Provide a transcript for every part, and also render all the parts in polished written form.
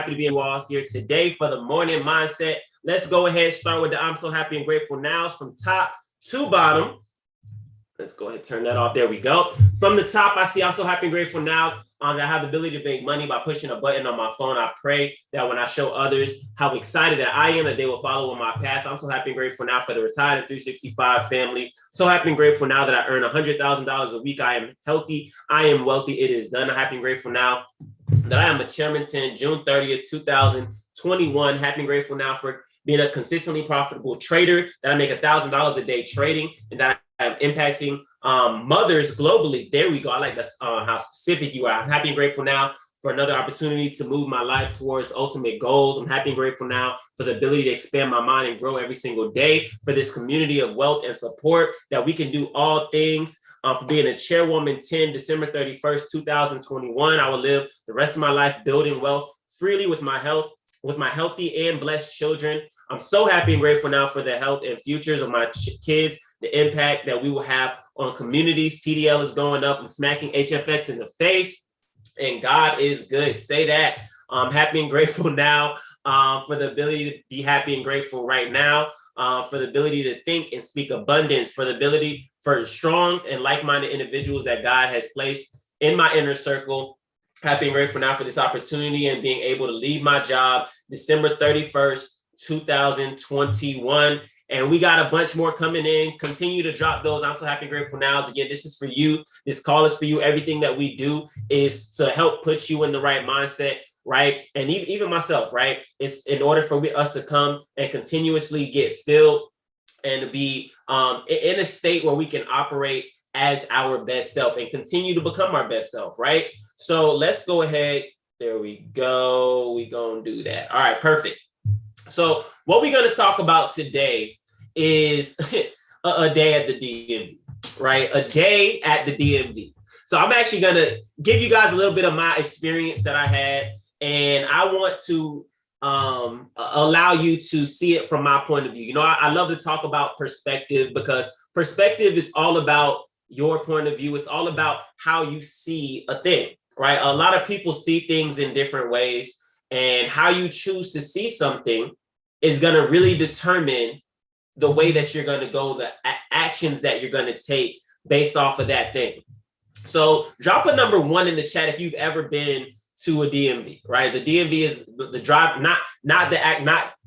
happy to be you all here today for the morning mindset. Let's go ahead and start with the I'm so happy and grateful nows from top to bottom. Let's go ahead and turn that off. There we go. From the top, I see I'm so happy and grateful now that I have the ability to make money by pushing a button on my phone. I pray that when I show others how excited that I am, that they will follow on my path. I'm so happy and grateful now for the retired 365 family. So happy and grateful now that I earn $100,000 a week. I am healthy. I am wealthy. It is done. I'm happy and grateful now that I am a chairman since June 30th, 2021. Happy and grateful now for being a consistently profitable trader, that I make $1,000 a day trading, and that I'm impacting mothers globally. There we go. I like that's how specific you are. I'm happy and grateful now for another opportunity to move my life towards ultimate goals. I'm happy and grateful now for the ability to expand my mind and grow every single day, for this community of wealth and support, that we can do all things. For being a chairwoman 10 December 31st, 2021. I will live the rest of my life building wealth freely with my health, with my healthy and blessed children. I'm so happy and grateful now for the health and futures of my kids, the impact that we will have on communities. TDL is going up and smacking HFX in the face, and God is good. Say that. I'm happy and grateful now for the ability to be happy and grateful right now, for the ability to think and speak abundance, for the ability for strong and like-minded individuals that God has placed in my inner circle. Happy and grateful now for this opportunity and being able to leave my job December 31st, 2021. And we got a bunch more coming in. Continue to drop those. I'm so happy and grateful now. Again, this is for you. This call is for you. Everything that we do is to help put you in the right mindset, right? And even myself, right? It's in order for us to come and continuously get filled and to be in a state where we can operate as our best self and continue to become our best self, right? So let's go ahead. There we go. We're going to do that. All right, perfect. So what we're going to talk about today is a day at the DMV, right? A day at the DMV. So I'm actually going to give you guys a little bit of my experience that I had, and I want to allow you to see it from my point of view. You know, I love to talk about perspective, because perspective is all about your point of view. It's all about how you see a thing, right? A lot of people see things in different ways, and how you choose to see something is going to really determine the way that you're going to go, the actions that you're going to take based off of that thing. So drop a number 1 in the chat if you've ever been to a DMV, right? The DMV is the drive, not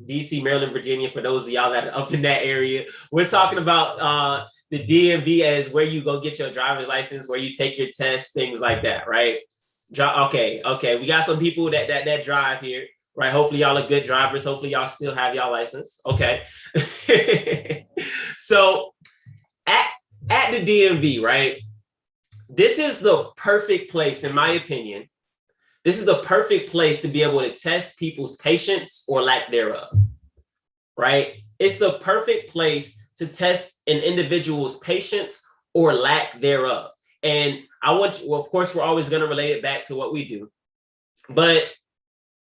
DC, Maryland, Virginia, for those of y'all that are up in that area. We're talking about the DMV as where you go get your driver's license, where you take your test, things like that, right? Okay. We got some people that drive here, right? Hopefully y'all are good drivers. Hopefully y'all still have y'all license. Okay. So at the DMV, right? This is the perfect place, in my opinion. This is the perfect place to be able to test people's patience or lack thereof, right? It's the perfect place to test an individual's patience or lack thereof. And of course, we're always going to relate it back to what we do. But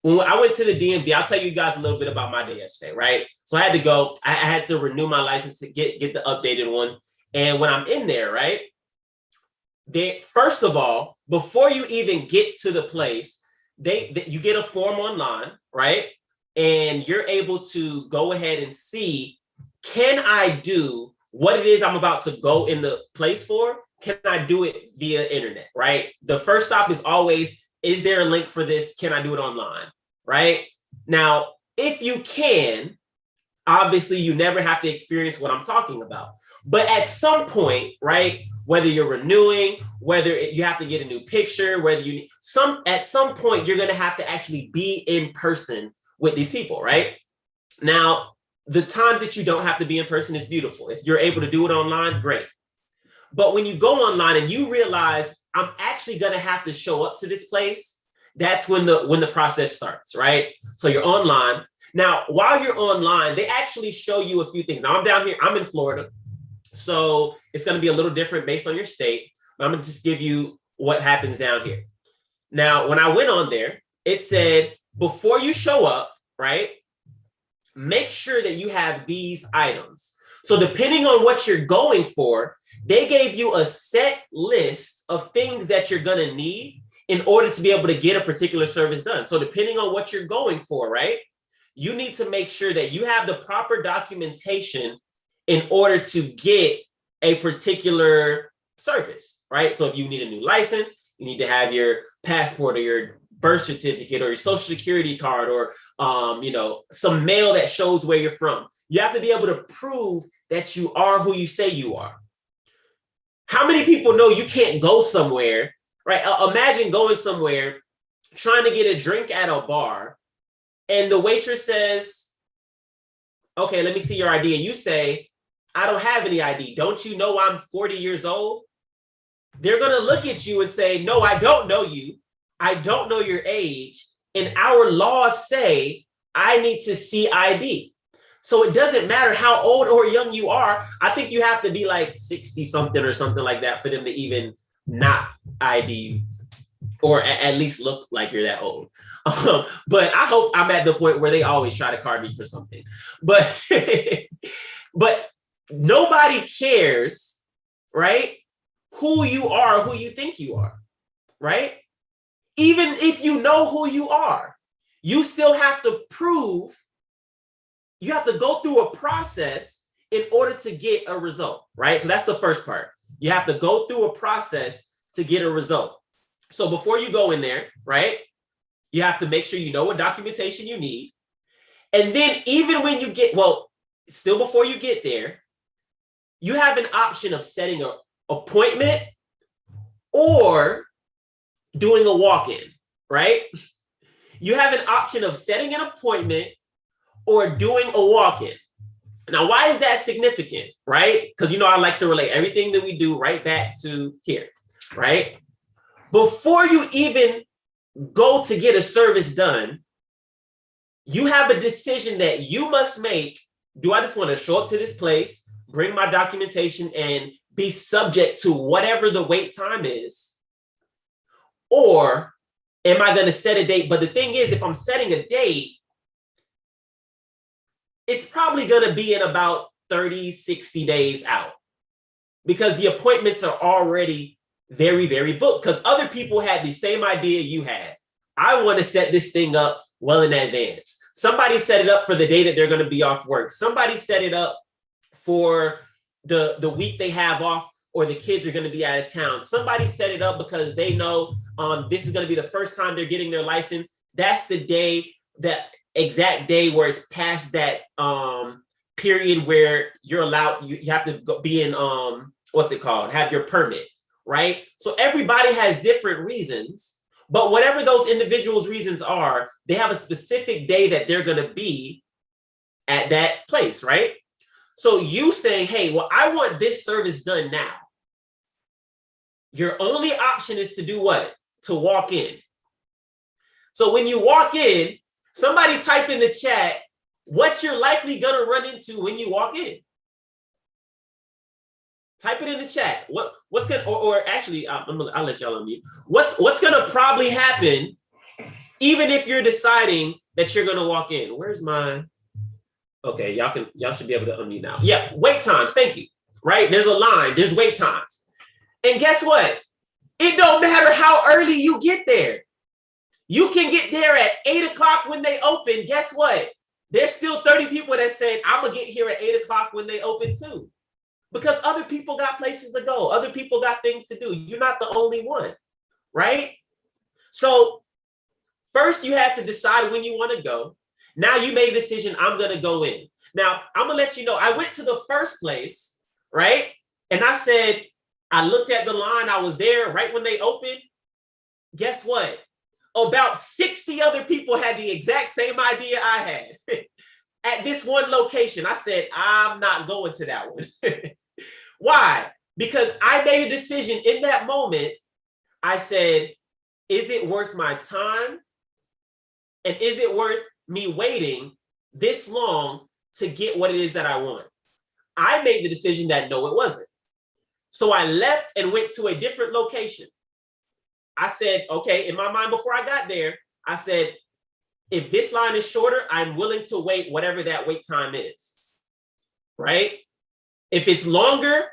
when I went to the DMV, I'll tell you guys a little bit about my day yesterday, right? So I had to go, I had to renew my license to get the updated one. And when I'm in there, right, first of all, before you even get to the place, you get a form online, right? And you're able to go ahead and see, can I do what it is I'm about to go in the place for? Can I do it via internet, right? The first stop is always, is there a link for this? Can I do it online, right? Now, if you can, obviously you never have to experience what I'm talking about. But at some point, right, whether you're renewing, whether you have to get a new picture, whether at some point, you're going to have to actually be in person with these people, right? Now, the times that you don't have to be in person is beautiful. If you're able to do it online, great. But when you go online and you realize I'm actually going to have to show up to this place, that's when the process starts, right? So you're online. Now, while you're online, they actually show you a few things. Now, I'm down here, I'm in Florida, so it's going to be a little different based on your state. But I'm going to just give you what happens down here. Now, when I went on there, it said, before you show up, right, make sure that you have these items. So depending on what you're going for, they gave you a set list of things that you're going to need in order to be able to get a particular service done. So depending on what you're going for, right, you need to make sure that you have the proper documentation in order to get a particular service, right? So if you need a new license, you need to have your passport or your birth certificate or your social security card or some mail that shows where you're from. You have to be able to prove that you are who you say you are. How many people know you can't go somewhere, right? Imagine going somewhere, trying to get a drink at a bar, and the waitress says, okay, let me see your ID. And you say, I don't have any ID. Don't you know I'm 40 years old? They're going to look at you and say, no, I don't know you. I don't know your age. And our laws say I need to see ID. So it doesn't matter how old or young you are. I think you have to be like 60 something or something like that for them to even not ID you, or at least look like you're that old. But I hope I'm at the point where they always try to card me for something. But but nobody cares, right? Who you are, who you think you are, right? Even if you know who you are, you still have to prove, you have to go through a process in order to get a result, right? So that's the first part. You have to go through a process to get a result. So before you go in there, right, you have to make sure you know what documentation you need. And then even when you get, still before you get there, you have an option of setting an appointment or doing a walk-in, right? You have an option of setting an appointment or doing a walk-in. Now, why is that significant, right? Because, I like to relate everything that we do right back to here, right? Before you even go to get a service done, you have a decision that you must make. Do I just want to show up to this place, bring my documentation, and be subject to whatever the wait time is? Or am I going to set a date? But the thing is, if I'm setting a date, it's probably going to be in about 30, 60 days out, because the appointments are already very, very booked, because other people had the same idea you had. I want to set this thing up well in advance. Somebody set it up for the day that they're going to be off work. Somebody set it up for the week they have off, or the kids are going to be out of town. Somebody set it up because they know this is going to be the first time they're getting their license. That's the day, that exact day where it's past that period where you're allowed, you have to be in, have your permit, right? So everybody has different reasons, but whatever those individuals' reasons are, they have a specific day that they're going to be at that place, right? So you saying, hey, well, I want this service done now. Your only option is to do what? To walk in. So when you walk in, somebody type in the chat what you're likely going to run into when you walk in. Type it in the chat. What's going to, or actually, I'll let y'all unmute. What's going to probably happen, even if you're deciding that you're going to walk in? Where's mine? Okay, y'all should be able to unmute now. Yeah, wait times. Thank you. Right? There's a line. There's wait times. And guess what? It don't matter how early you get there. You can get there at 8 o'clock when they open. Guess what? There's still 30 people that said, I'm going to get here at 8 o'clock when they open too. Because other people got places to go. Other people got things to do. You're not the only one, right? So first you had to decide when you want to go. Now you made a decision, I'm going to go in. Now, I'm going to let you know, I went to the first place, right? And I said, I looked at the line. I was there right when they opened. Guess what? About 60 other people had the exact same idea I had at this one location. I said, I'm not going to that one. Why? Because I made a decision in that moment. I said, is it worth my time? And is it worth me waiting this long to get what it is that I want? I made the decision that no, it wasn't. So I left and went to a different location. I said, okay, in my mind before I got there, I said, if this line is shorter, I'm willing to wait whatever that wait time is, right? If it's longer,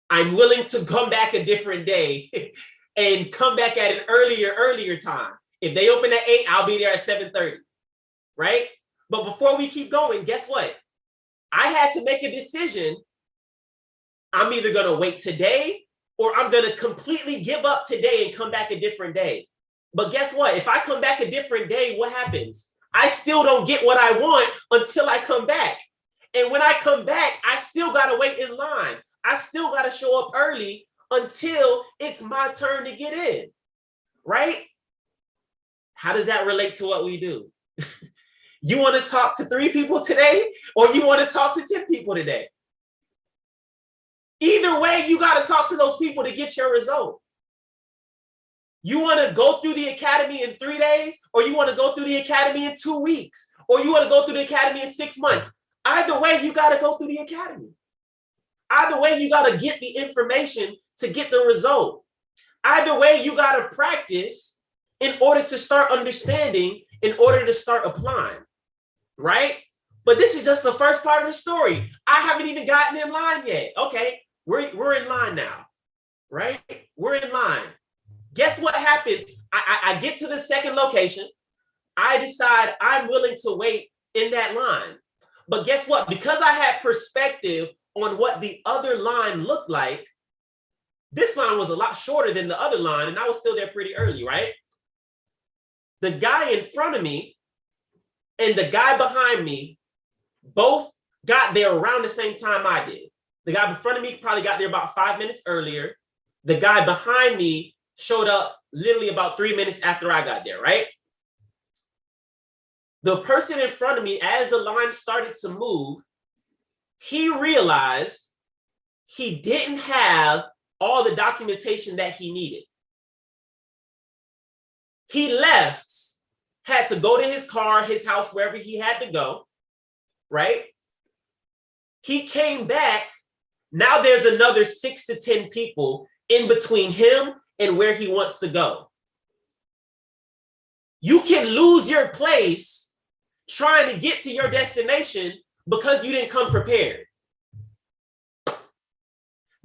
I'm willing to come back a different day and come back at an earlier time. If they open at 8, I'll be there at 7:30, right? But before we keep going, guess what? I had to make a decision. I'm either going to wait today or I'm going to completely give up today and come back a different day. But guess what? If I come back a different day, what happens? I still don't get what I want until I come back. And when I come back, I still got to wait in line. I still got to show up early until it's my turn to get in, right? How does that relate to what we do? You want to talk to 3 people today, or you want to talk to 10 people today? Either way, you got to talk to those people to get your result. You want to go through the academy in 3 days, or you want to go through the academy in 2 weeks, or you want to go through the academy in 6 months. Either way, you got to go through the academy. Either way, you got to get the information to get the result. Either way, you got to practice in order to start understanding, in order to start applying, right? But this is just the first part of the story. I haven't even gotten in line yet. Okay, we're in line now, right? We're in line. Guess what happens? I get to the second location. I decide I'm willing to wait in that line. But guess what? Because I had perspective on what the other line looked like, this line was a lot shorter than the other line, and I was still there pretty early, right? The guy in front of me and the guy behind me both got there around the same time I did. The guy in front of me probably got there about 5 minutes earlier. The guy behind me showed up literally about 3 minutes after I got there, right? The person in front of me, as the line started to move, he realized he didn't have all the documentation that he needed. He left, had to go to his car, his house, wherever he had to go, right? He came back. Now there's another 6 to 10 people in between him and where he wants to go. You can lose your place trying to get to your destination because you didn't come prepared.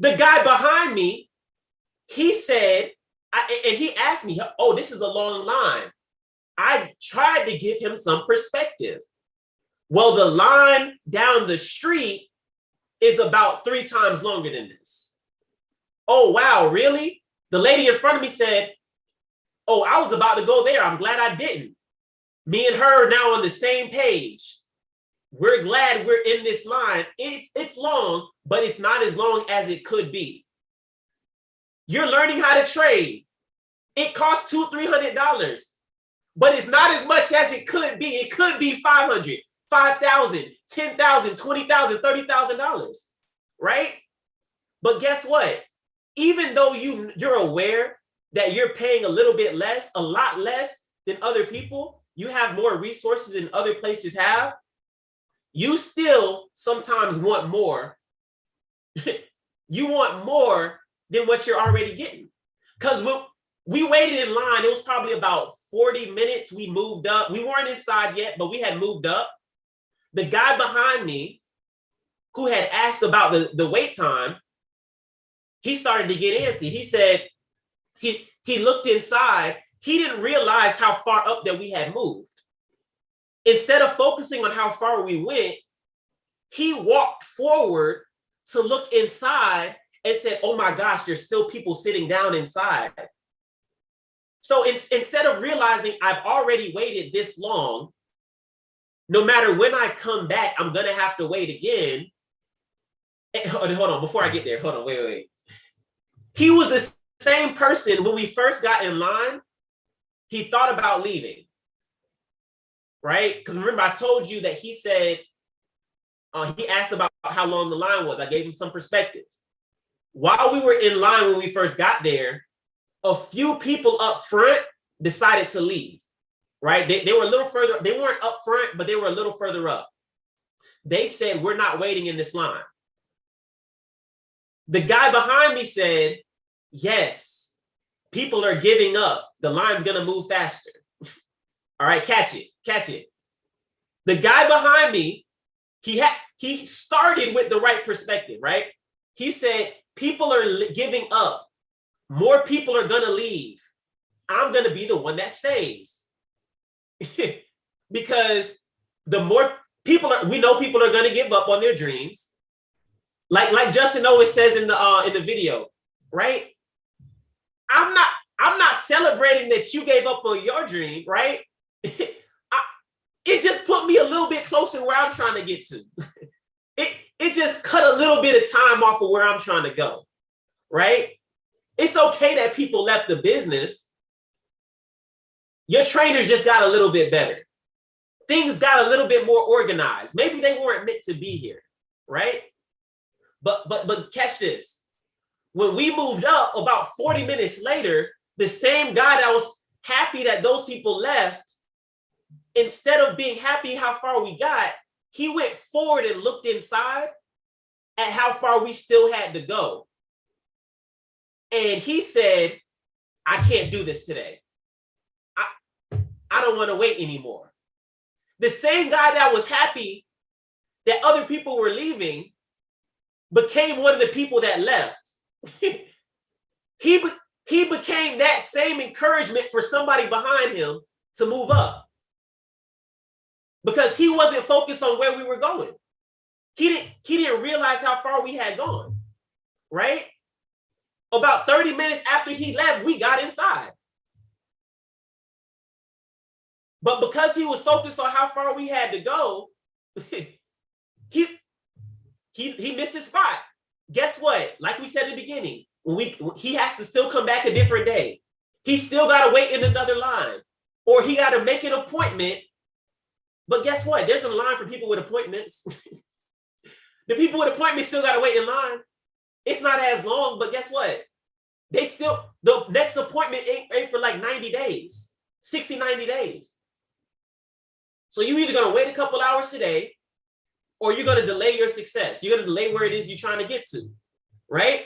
The guy behind me, he said, and he asked me, oh, this is a long line. I tried to give him some perspective. Well, the line down the street is about 3 times longer than this. Oh, wow, really? The lady in front of me said, oh, I was about to go there. I'm glad I didn't. Me and her are now on the same page. We're glad we're in this line. It's long, but it's not as long as it could be. You're learning how to trade. It costs $200-$300, but it's not as much as it could be. It could be $500, $5,000, $10,000, $20,000, $30,000, right? But guess what? Even though you're aware that you're paying a little bit less, a lot less than other people, you have more resources than other places have, you still sometimes want more. You want more than what you're already getting. Because we waited in line, it was probably about 40 minutes. We moved up. We weren't inside yet, but we had moved up. The guy behind me who had asked about the wait time, he started to get antsy. He said he looked inside. He didn't realize how far up that we had moved. Instead of focusing on how far we went, he walked forward to look inside and said, oh my gosh, there's still people sitting down inside. So instead of realizing I've already waited this long, no matter when I come back, I'm going to have to wait again. Hold on, before I get there, hold on, wait. He was the same person when we first got in line. He thought about leaving, right? Because remember, I told you that he said, he asked about how long the line was. I gave him some perspective. While we were in line when we first got there, a few people up front decided to leave, right? They were a little further. They weren't up front, but they were a little further up. They said, we're not waiting in this line. The guy behind me said, yes, people are giving up. The line's going to move faster. All right, catch it. The guy behind me, he started with the right perspective, right? He said, people are giving up more people are going to leave. I'm going to be the one that stays. Because the more people are, we know people are going to give up on their dreams. Like Justin always says in the video, right? I'm not celebrating that you gave up on your dream, right? It just put me a little bit closer where I'm trying to get to. It just cut a little bit of time off of where I'm trying to go, right? It's okay that people left the business. Your trainers just got a little bit better. Things got a little bit more organized. Maybe they weren't meant to be here, right? But catch this. When we moved up about 40 minutes later, the same guy that was happy that those people left, instead of being happy how far we got, he went forward and looked inside at how far we still had to go. And he said, I can't do this today. I don't want to wait anymore. The same guy that was happy that other people were leaving became one of the people that left. He became that same encouragement for somebody behind him to move up. Because he wasn't focused on where we were going. He didn't realize how far we had gone, right? About 30 minutes after he left, we got inside. But because he was focused on how far we had to go, he missed his spot. Guess what? Like we said in the beginning, he has to still come back a different day. He still got to wait in another line, or he got to make an appointment. But guess what? There's a line for people with appointments. The people with appointments still got to wait in line. It's not as long, but guess what? The next appointment ain't for like 90 days, 60, 90 days. So you're either going to wait a couple hours today, or you're going to delay your success. You're going to delay where it is you're trying to get to, right?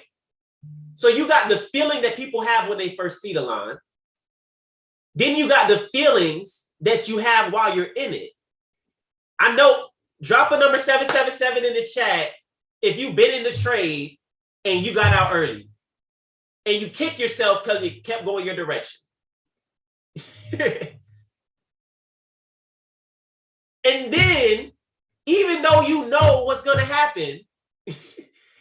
So you got the feeling that people have when they first see the line. Then you got the feelings that you have while you're in it. I know, drop a number 777 in the chat if you've been in the trade and you got out early and you kicked yourself because it kept going your direction. And then, even though you know what's going to happen,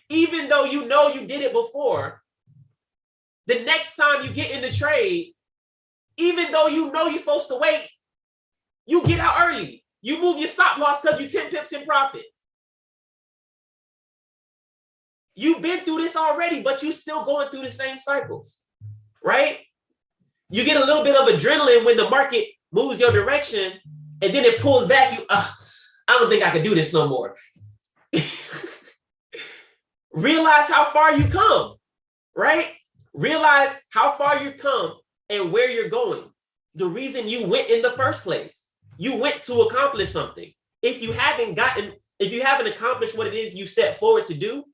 even though you know you did it before, the next time you get in the trade, even though you know you're supposed to wait, you get out early. You move your stop loss because you're 10 pips in profit. You've been through this already, but you're still going through the same cycles, right? You get a little bit of adrenaline when the market moves your direction, and then it pulls back. I don't think I can do this no more. Realize how far you come, right? Realize how far you come and where you're going. The reason you went in the first place. You went to accomplish something. If you haven't accomplished what it is you set forward to do,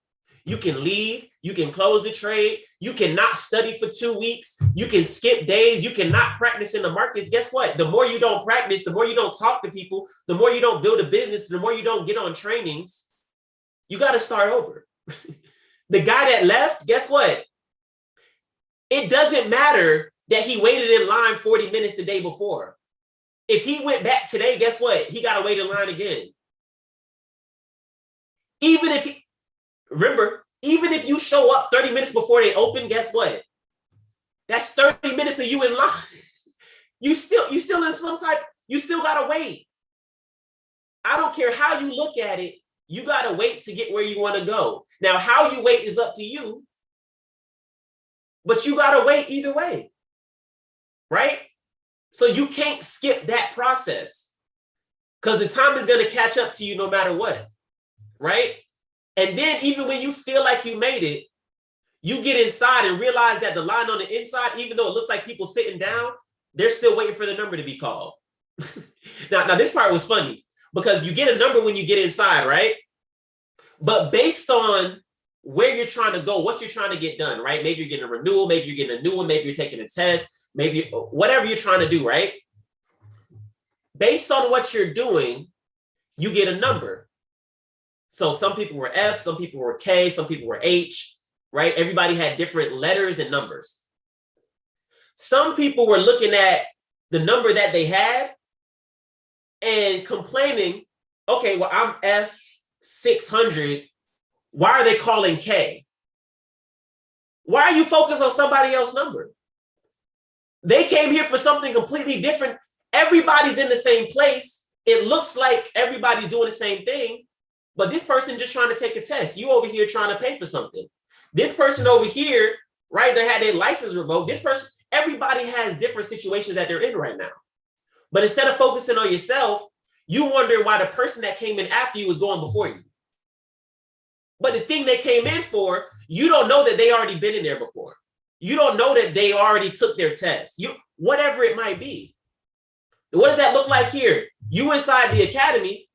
you can leave, you can close the trade, you cannot study for 2 weeks, you can skip days, you cannot practice in the markets. Guess what? The more you don't practice, the more you don't talk to people, the more you don't build a business, the more you don't get on trainings, you got to start over. The guy that left, guess what? It doesn't matter that he waited in line 40 minutes the day before. If he went back today, guess what? He got to wait in line again. Even if you show up 30 minutes before they open, guess what? That's 30 minutes of you in line. You still in some type, you still got to wait. I don't care how you look at it. You got to wait to get where you want to go. Now, how you wait is up to you, but you got to wait either way, right? So you can't skip that process because the time is going to catch up to you no matter what, right? And then even when you feel like you made it, you get inside and realize that the line on the inside, even though it looks like people sitting down, they're still waiting for the number to be called. Now this part was funny because you get a number when you get inside, right? But based on where you're trying to go, what you're trying to get done, right? Maybe you're getting a renewal, maybe you're getting a new one, maybe you're taking a test, maybe whatever you're trying to do, right? Based on what you're doing, you get a number. So some people were F, some people were K, some people were H. right? Everybody had different letters and numbers. Some people were looking at the number that they had and complaining, okay, well, I'm F600. Why are they calling K? Why are you focused on somebody else's number? They came here for something completely different. Everybody's in the same place. It looks like everybody's doing the same thing, but this person just trying to take a test. You over here trying to pay for something. This person over here, right, they had their license revoked. This person, everybody has different situations that they're in right now. But instead of focusing on yourself, you wonder why the person that came in after you was going before you. But the thing they came in for, you don't know that they already been in there before. You don't know that they already took their test. Whatever it might be. What does that look like here? You inside the academy,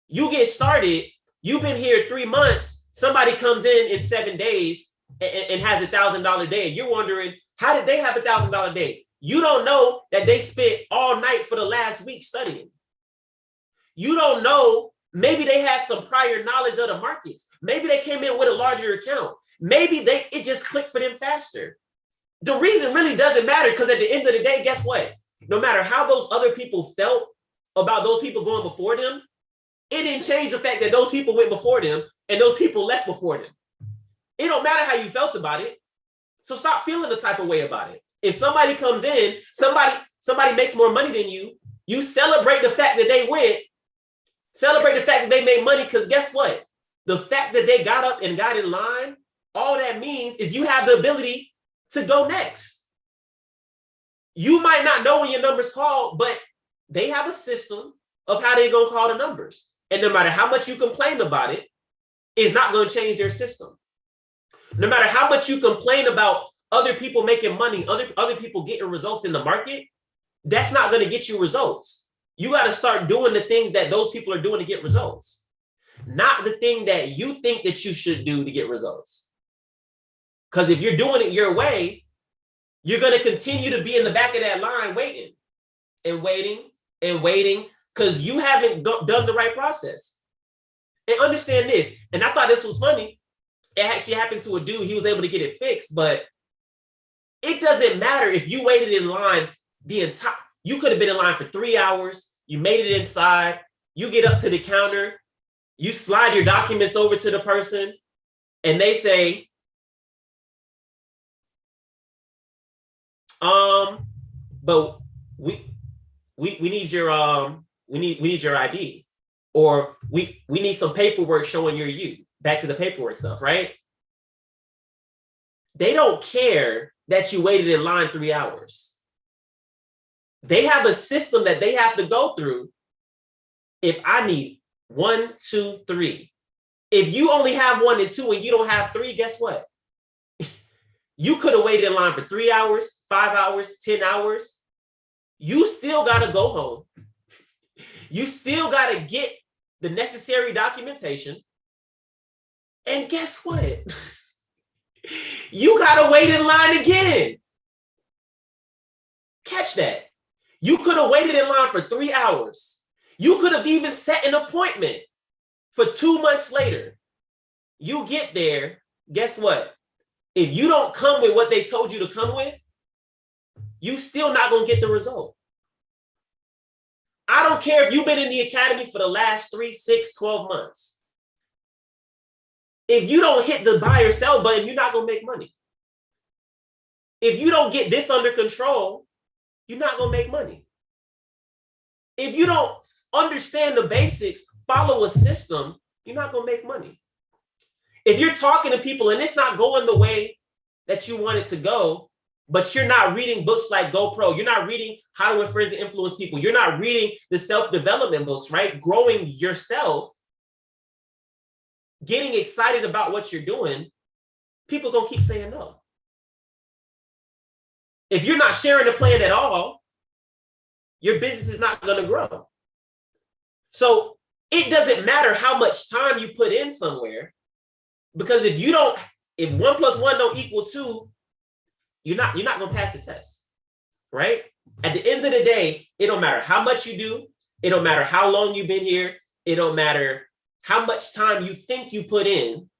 you get started, you've been here 3 months, somebody comes in 7 days and has $1,000 day. You're wondering, how did they have $1,000 day? You don't know that they spent all night for the last week studying. You don't know, maybe they had some prior knowledge of the markets. Maybe they came in with a larger account. Maybe it just clicked for them faster. The reason really doesn't matter, because at the end of the day, guess what? No matter how those other people felt about those people going before them, it didn't change the fact that those people went before them and those people left before them. It don't matter how you felt about it. So stop feeling the type of way about it. If somebody comes in, somebody makes more money than you celebrate the fact that they went, celebrate the fact that they made money, because guess what? The fact that they got up and got in line, all that means is you have the ability to go next. You might not know when your number's called, but they have a system of how they're going to call the numbers. And no matter how much you complain about it, it's not going to change their system. No matter how much you complain about other people making money, other people getting results in the market, that's not going to get you results. You got to start doing the things that those people are doing to get results, not the thing that you think that you should do to get results. Because if you're doing it your way, you're going to continue to be in the back of that line waiting and waiting and waiting, because you haven't done the right process. And understand this, and I thought this was funny. It actually happened to a dude. He was able to get it fixed, but it doesn't matter if you waited in line you could have been in line for 3 hours. You made it inside. You get up to the counter. You slide your documents over to the person, and they say, but we need your we need your ID, or we need some paperwork showing you're you. Back to the paperwork stuff, right? They don't care that you waited in line 3 hours. They have a system that they have to go through. If I need 1, 2, 3, if you only have 1 and 2 and you don't have 3, guess what? You could have waited in line for 3 hours, 5 hours, 10 hours. You still got to go home. You still got to get the necessary documentation. And guess what? You got to wait in line again. Catch that. You could have waited in line for 3 hours. You could have even set an appointment for 2 months later. You get there, guess what? If you don't come with what they told you to come with, you still not going to get the result. I don't care if you've been in the academy for the last 3, 6, 12 months. If you don't hit the buy or sell button, you're not going to make money. If you don't get this under control, you're not going to make money. If you don't understand the basics, follow a system, you're not going to make money. If you're talking to people and it's not going the way that you want it to go, but you're not reading books like GoPro, you're not reading How to Influence and Influence People, you're not reading the self-development books, right? Growing yourself, getting excited about what you're doing, people going to keep saying no. If you're not sharing the plan at all, your business is not going to grow. So it doesn't matter how much time you put in somewhere, because if 1 + 1 don't equal 2, you're not going to pass the test, right? At the end of the day, it don't matter how much you do. It don't matter how long you've been here. It don't matter how much time you think you put in.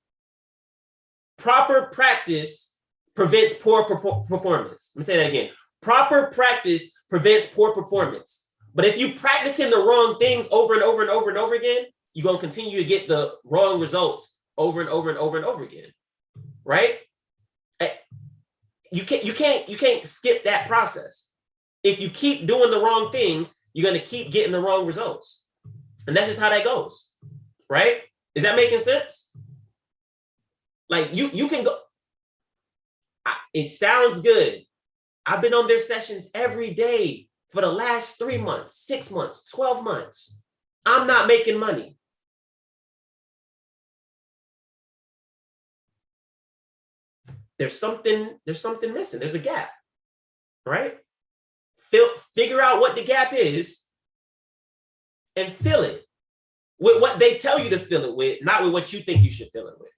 Proper practice prevents poor performance. Let me say that again. Proper practice prevents poor performance. But if you practicing the wrong things over and over and over and over again, you're going to continue to get the wrong results over and over and over and over again. Right? You can't skip that process. If you keep doing the wrong things, you're going to keep getting the wrong results. And that's just how that goes. Right? Is that making sense? Like you can go. It sounds good. I've been on their sessions every day for the last 3 months, 6 months, 12 months. I'm not making money. There's something missing. There's a gap, right? Figure out what the gap is and fill it with what they tell you to fill it with, not with what you think you should fill it with,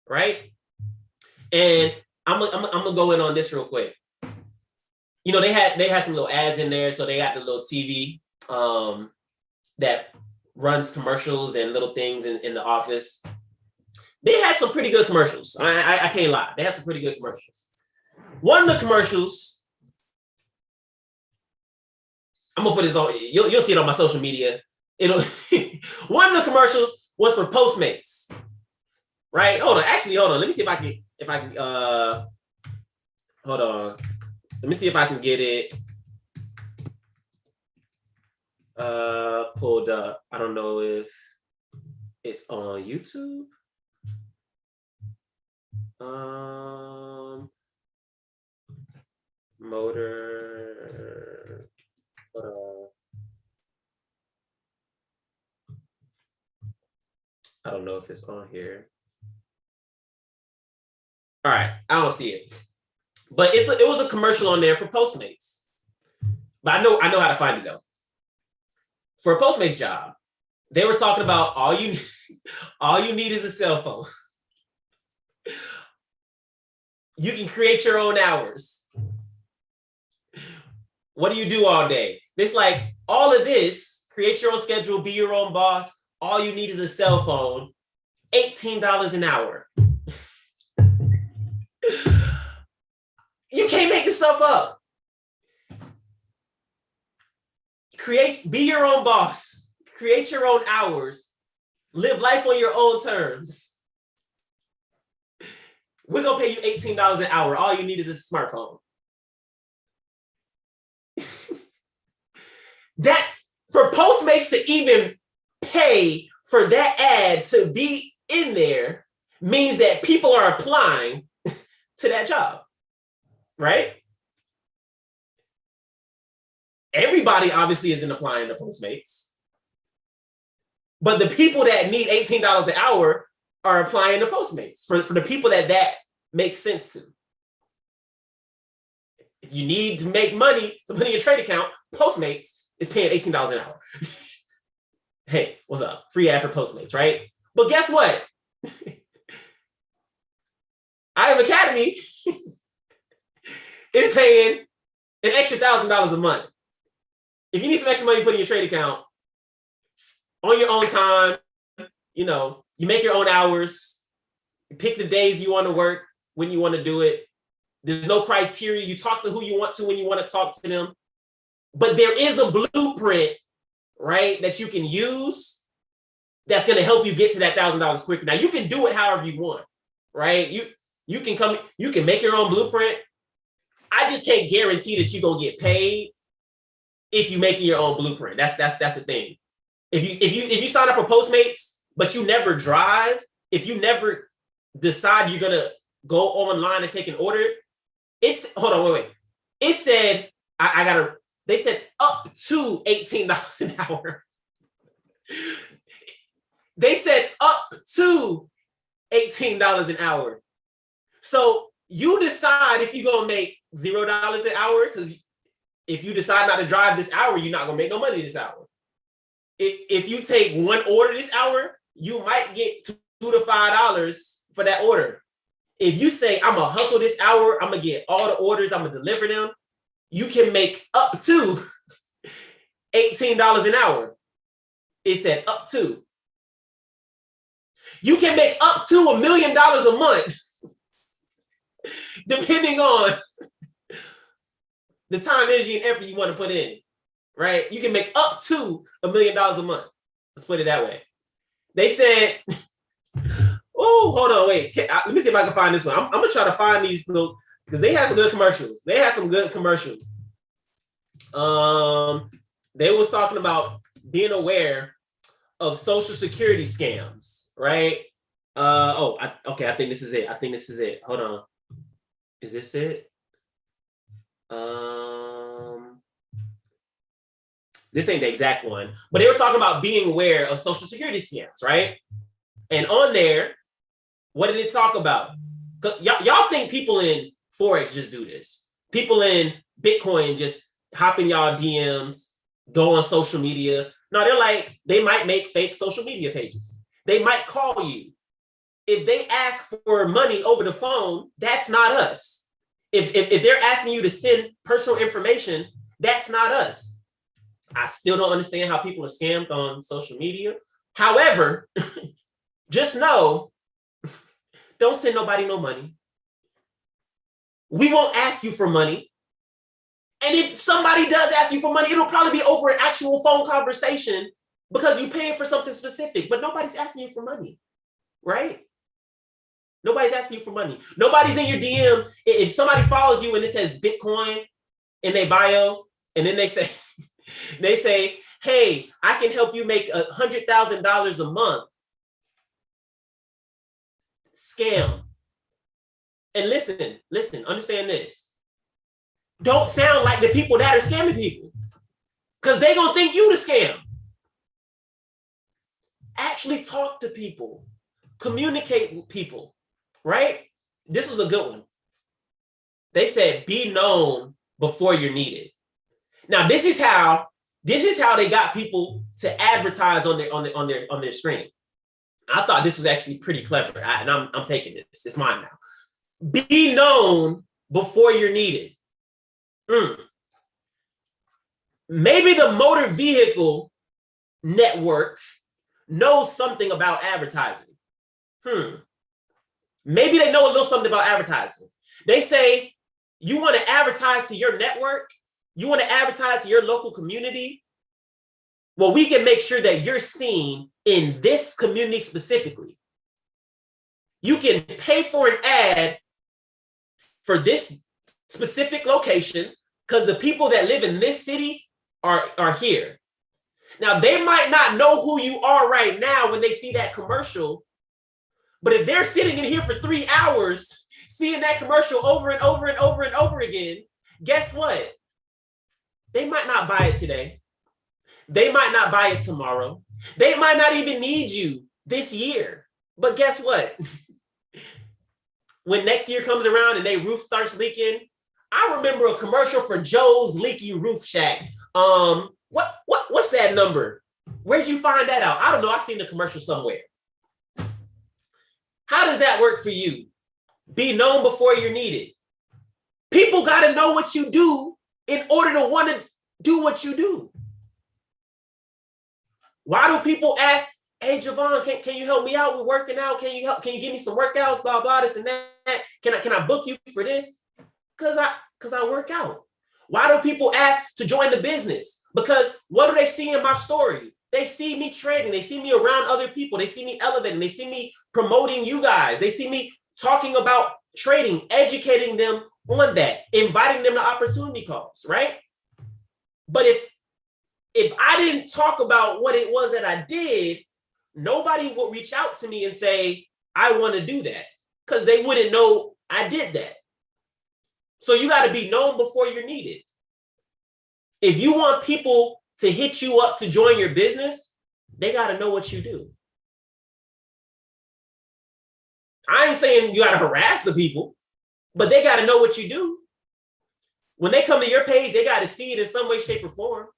right? And I'm gonna go in on this real quick. You know, they had some little ads in there, so they got the little TV that runs commercials and little things in the office. They had some pretty good commercials. I can't lie. They had some pretty good commercials. One of the commercials, I'm gonna put this on. You'll see it on my social media. One of the commercials was for Postmates. Right? Hold on. Actually, hold on. Let me see if I can hold on. Let me see if I can get it pulled up. I don't know if it's on YouTube. Motor. I don't know if it's on here. All right, I don't see it, but it was a commercial on there for Postmates. But I know how to find it though. For a Postmates job, they were talking about all you need is a cell phone. You can create your own hours. What do you do all day? It's like all of this, create your own schedule, be your own boss. All you need is a cell phone, $18 an hour. You can't make this stuff up. Be your own boss, create your own hours, live life on your own terms. We're gonna pay you $18 an hour. All you need is a smartphone. That for Postmates to even pay for that ad to be in there means that people are applying to that job, right? Everybody obviously isn't applying to Postmates, but the people that need $18 an hour are applying to Postmates for the people that makes sense to. If you need to make money to put in your trade account, Postmates is paying $18 an hour. Hey, what's up? Free ad for Postmates, right? But guess what? I Have Academy is paying an extra $1,000 a month. If you need some extra money to put in your trade account on your own time, you know, you make your own hours, you pick the days you want to work, when you want to do it. There's no criteria. You talk to who you want to when you want to talk to them. But there is a blueprint, right, that you can use that's going to help you get to that $1,000 quicker. Now, you can do it however you want, right? You can make your own blueprint. I just can't guarantee that you're going to get paid if you're making your own blueprint. That's the thing. If you sign up for Postmates, but you never drive, if you never decide you're gonna go online and take an order, wait. It said they said up to $18 an hour. They said up to $18 an hour. So you decide if you're gonna make $0 an hour, because if you decide not to drive this hour, you're not gonna make no money this hour. If you take one order this hour, you might get $2 to $5 for that order. If you say, I'm gonna hustle this hour, I'm gonna get all the orders, I'm gonna deliver them, you can make up to $18 an hour. It said up to. You can make up to $1 million a month, depending on the time, energy, and effort you want to put in, right? You can make up to $1 million a month. Let's put it that way. They said, oh, hold on, wait. Let me see if I can find this one. I'm going to try to find these little, because they had some good commercials. They was talking about being aware of social security scams, right? Okay, I think this is it. Hold on. Is this it? This ain't the exact one, but they were talking about being aware of social security scams, right? And on there, what did it talk about? Y'all think people in Forex just do this. People in Bitcoin just hop in y'all DMs, go on social media. No, they might make fake social media pages. They might call you. If they ask for money over the phone, that's not us. If they're asking you to send personal information, that's not us. I still don't understand how people are scammed on social media. However, just know, don't send nobody no money. We won't ask you for money. And if somebody does ask you for money, it'll probably be over an actual phone conversation because you're paying for something specific, but nobody's asking you for money, right? Nobody's asking you for money. Nobody's in your DM. If somebody follows you and it says Bitcoin in their bio, and then they say, hey, I can help you make $100,000 a month. Scam. And listen, understand this. Don't sound like the people that are scamming people, because they're going to think you the scam. Actually talk to people. Communicate with people, right? This was a good one. They said, be known before you're needed. Now, this is how they got people to advertise on their screen. I thought this was actually pretty clever, and I'm taking this. It's mine now. Be known before you're needed. Maybe the motor vehicle network knows something about advertising. Maybe they know a little something about advertising. They say, you want to advertise to your network? You want to advertise to your local community? Well, we can make sure that you're seen in this community specifically. You can pay for an ad for this specific location because the people that live in this city are here. Now, they might not know who you are right now when they see that commercial, but if they're sitting in here for 3 hours seeing that commercial over and over and over and over again, guess what? They might not buy it today. They might not buy it tomorrow. They might not even need you this year. But guess what? When next year comes around and their roof starts leaking, I remember a commercial for Joe's Leaky Roof Shack. What's that number? Where'd you find that out? I don't know. I've seen the commercial somewhere. How does that work for you? Be known before you're needed. People got to know what you do in order to want to do what you do. Why do people ask, hey, Javon, can you help me out with working out? Can you give me some workouts, blah, blah, this and that? Can I book you for this? Because I work out. Why do people ask to join the business? Because what do they see in my story? They see me trading. They see me around other people. They see me elevating. They see me promoting you guys. They see me talking about trading, educating them on that, inviting them to opportunity calls, right? But if I didn't talk about what it was that I did, nobody would reach out to me and say, I want to do that, because they wouldn't know I did that. So you got to be known before you're needed. If you want people to hit you up to join your business, they got to know what you do. I ain't saying you got to harass the people, but they got to know what you do. When they come to your page, they got to see it in some way, shape, or form.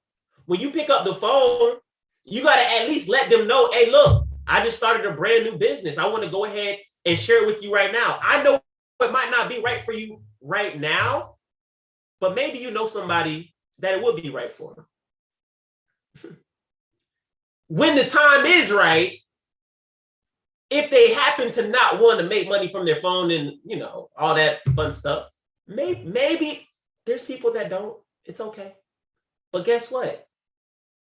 When you pick up the phone, you got to at least let them know, hey, look, I just started a brand new business. I want to go ahead and share it with you right now. I know it might not be right for you right now, but maybe you know somebody that it would be right for. When the time is right, If they happen to not want to make money from their phone and, you know, all that fun stuff, maybe there's people that don't. It's okay. But guess what?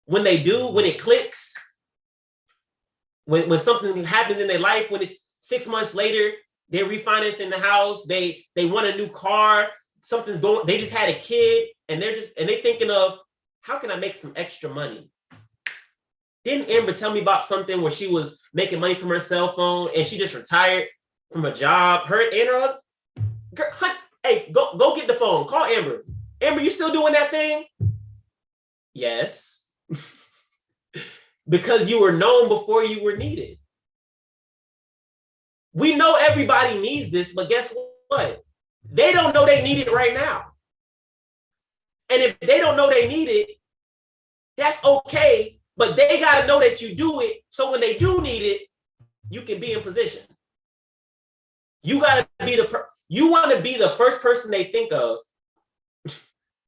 When they do, when it clicks, when something happens in their life, when it's 6 months later, they're refinancing the house, they want a new car, something's going, they just had a kid, and they thinking of, how can I make some extra money? Didn't Amber tell me about something where she was making money from her cell phone and she just retired from a job? Her and her husband, girl, hey, go get the phone. Call Amber. Amber, you still doing that thing? Yes. Because you were known before you were needed. We know everybody needs this, but guess what? They don't know they need it right now. And if they don't know they need it, that's okay. But they got to know that you do it. So when they do need it, you can be in position. You got to be you want to be the first person they think of.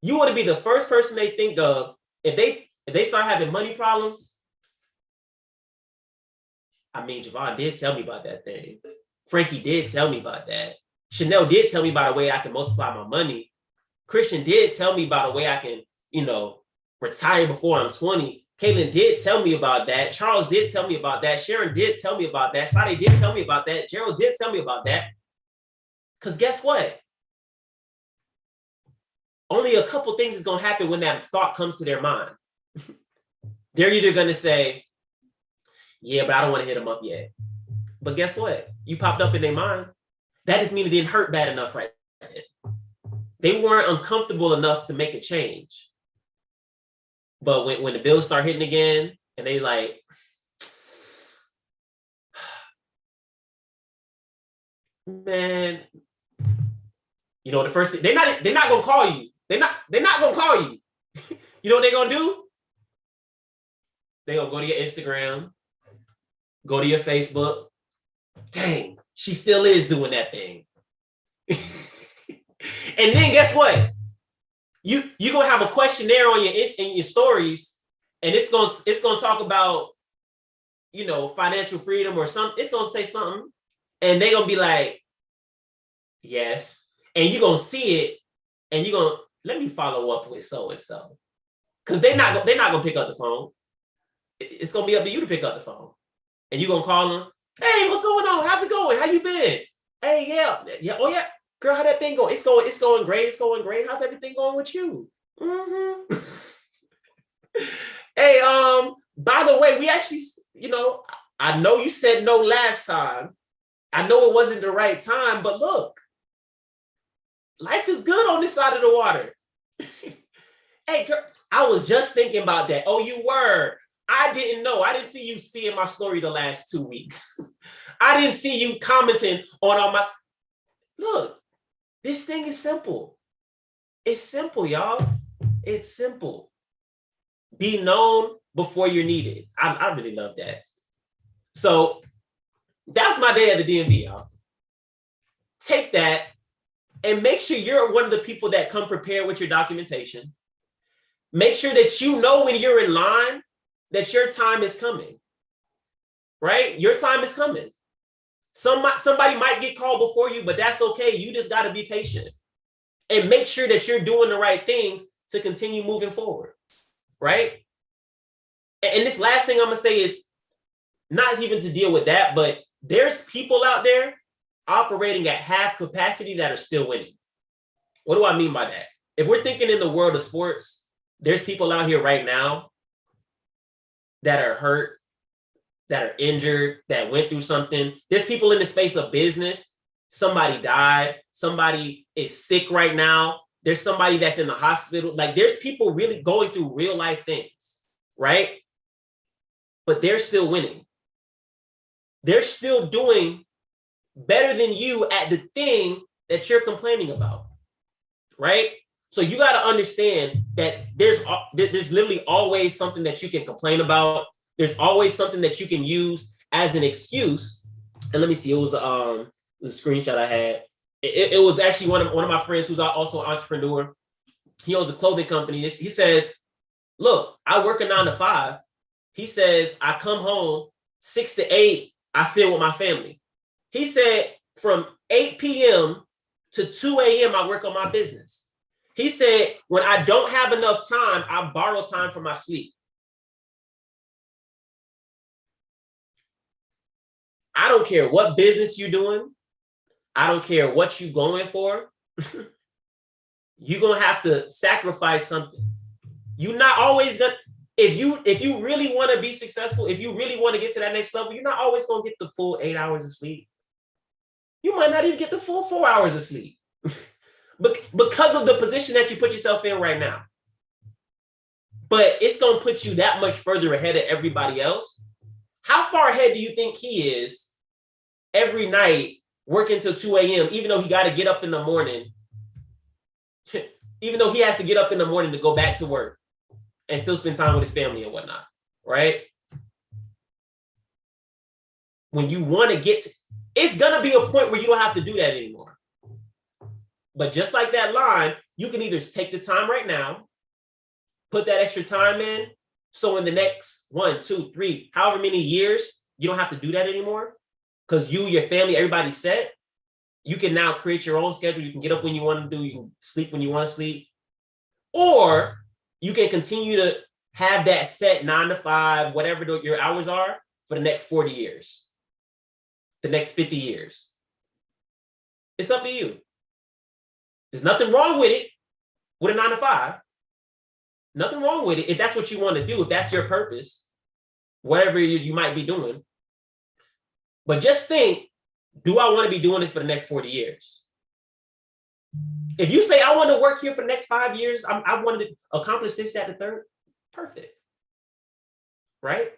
You want to be the first person they think of if they start having money problems. I mean, Javon did tell me about that thing. Frankie did tell me about that. Chanel did tell me about a way I can multiply my money. Christian did tell me about a way I can, you know, retire before I'm 20. Caitlin did tell me about that. Charles did tell me about that. Sharon did tell me about that. Sade did tell me about that. Gerald did tell me about that. Because guess what? Only a couple things is going to happen when that thought comes to their mind. They're either going to say, yeah, but I don't want to hit them up yet. But guess what? You popped up in their mind. That just means it didn't hurt bad enough right then. They weren't uncomfortable enough to make a change. But when the bills start hitting again, and they like, man, you know, the first thing, they're not gonna call you. They're not gonna call you. You know what they're gonna do? They're gonna go to your Instagram, go to your Facebook. Dang, she still is doing that thing. And then guess what? You're gonna have a questionnaire on your stories, and it's gonna talk about, you know, financial freedom or something. It's gonna say something, and they're gonna be like, yes, and you're gonna see it, and you're gonna let me follow up with so and so, because they're not gonna pick up the phone. It's gonna be up to you to pick up the phone, and you're gonna call them. Hey, what's going on? How's it going? How you been? Hey, yeah, oh yeah. Girl, how that thing go? It's going great. It's going great. How's everything going with you? Mm-hmm. Hey, by the way, we actually, you know, I know you said no last time. I know it wasn't the right time, but look, life is good on this side of the water. Hey, girl, I was just thinking about that. Oh, you were. I didn't know. I didn't see you seeing my story the last 2 weeks. I didn't see you commenting on all my. Look. This thing is simple. It's simple, y'all. It's simple. Be known before you're needed. I really love that. So that's my day at the DMV, y'all. Take that and make sure you're one of the people that come prepared with your documentation. Make sure that you know when you're in line that your time is coming, right? Your time is coming. Somebody might get called before you, but that's okay. You just got to be patient and make sure that you're doing the right things to continue moving forward, right? And this last thing I'm going to say is not even to deal with that, but there's people out there operating at half capacity that are still winning. What do I mean by that? If we're thinking in the world of sports, there's people out here right now that are hurt, that are injured, that went through something. There's people in the space of business. Somebody died. Somebody is sick right now. There's somebody that's in the hospital. Like there's people really going through real life things, right? But they're still winning. They're still doing better than you at the thing that you're complaining about, right? So you got to understand that there's literally always something that you can complain about. There's always something that you can use as an excuse. And let me see, it was a screenshot I had. It was actually one of my friends who's also an entrepreneur. He owns a clothing company. He says, look, I work a 9 to 5. He says, I come home 6 to 8. I spend with my family. He said from 8 p.m. to 2 a.m. I work on my business. He said when I don't have enough time, I borrow time for my sleep. I don't care what business you're doing. I don't care what you're going for. You're gonna have to sacrifice something. You're not always gonna, if you really want to be successful, if you really want to get to that next level, you're not always gonna get the full 8 hours of sleep. You might not even get the full 4 hours of sleep. But because of the position that you put yourself in right now. But it's gonna put you that much further ahead of everybody else. How far ahead do you think he is every night working till 2 a.m., even though he got to get up in the morning, even though he has to get up in the morning to go back to work and still spend time with his family and whatnot, right? When you want to get to, it's going to be a point where you don't have to do that anymore. But just like that line, you can either take the time right now, put that extra time in, so in the next 1, 2, 3, however many years, you don't have to do that anymore because you, your family, everybody's set. You can now create your own schedule. You can get up when you want to do. You can sleep when you want to sleep. Or you can continue to have that set 9 to 5, whatever your hours are for the next 40 years, the next 50 years. It's up to you. There's nothing wrong with it, with a 9 to 5. Nothing wrong with it if that's what you want to do, if that's your purpose, whatever it is you might be doing. But just think, do I want to be doing this for the next 40 years? If you say, I want to work here for the next 5 years, I wanted to accomplish this, that, the third, perfect. Right?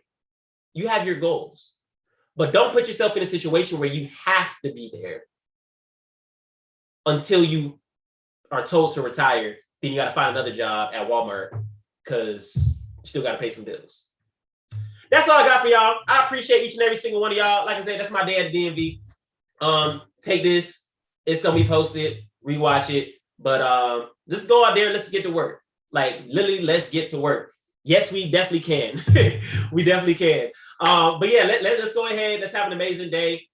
You have your goals. But don't put yourself in a situation where you have to be there until you are told to retire. Then you got to find another job at Walmart because you still got to pay some bills. That's all I got for y'all. I appreciate each and every single one of y'all. Like I said, that's my day at the DMV. Take this. It's going to be posted. Rewatch it. But let's go out there. Let's get to work. Like, literally, let's get to work. Yes, we definitely can. We definitely can. But yeah, let's go ahead. Let's have an amazing day.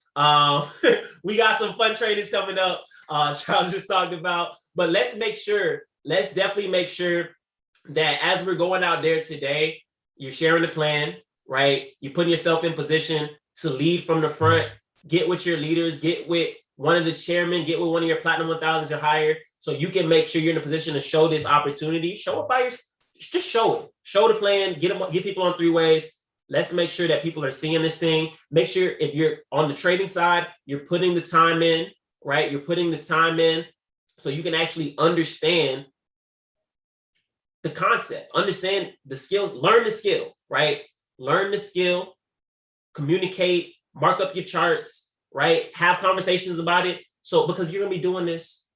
We got some fun trainings coming up. Charles just talked about. But let's definitely make sure that as we're going out there today, you're sharing the plan, right? You're putting yourself in position to lead from the front, get with your leaders, get with one of the chairmen, get with one of your Platinum 1000s or higher, so you can make sure you're in a position to show this opportunity. Show it by your, just show it. Show the plan, get people on 3 ways. Let's make sure that people are seeing this thing. Make sure if you're on the trading side, you're putting the time in, right? You're putting the time in so you can actually understand the concept, understand the skill, learn the skill, right? Learn the skill, communicate, mark up your charts, right? Have conversations about it. So, because you're gonna be doing this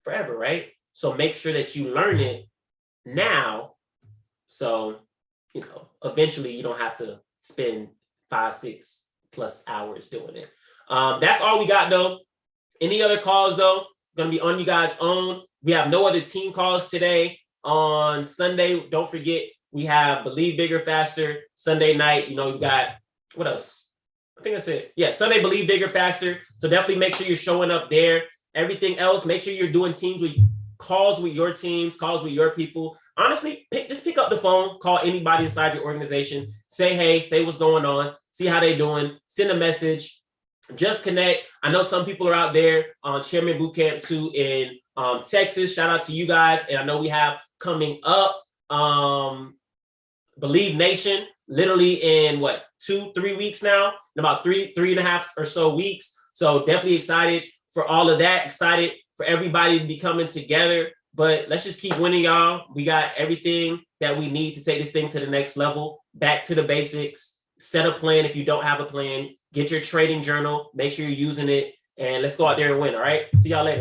forever, right? So make sure that you learn it now. So, eventually you don't have to spend 5, 6 plus hours doing it. That's all we got though. Any other calls though, gonna be on you guys' own. We have no other team calls today. On Sunday, don't forget, we have Believe Bigger Faster Sunday night. You got, what else? I think that's it. Yeah, Sunday, Believe Bigger Faster. So definitely make sure you're showing up there. Everything else, make sure you're doing calls with your teams, calls with your people. Honestly, just pick up the phone, call anybody inside your organization, say hey, say what's going on, see how they're doing, send a message, just connect. I know some people are out there on Chairman Bootcamp too in Texas. Shout out to you guys. And I know we have coming up Believe Nation, literally in 2-3 weeks now, in about 3.5 or so weeks. So definitely excited for all of that. Excited for everybody to be coming together. But let's just keep winning, y'all. We got everything that we need to take this thing to the next level. Back to the basics. Set a plan if you don't have a plan. Get your trading journal. Make sure you're using it. And let's go out there and win, all right? See y'all later.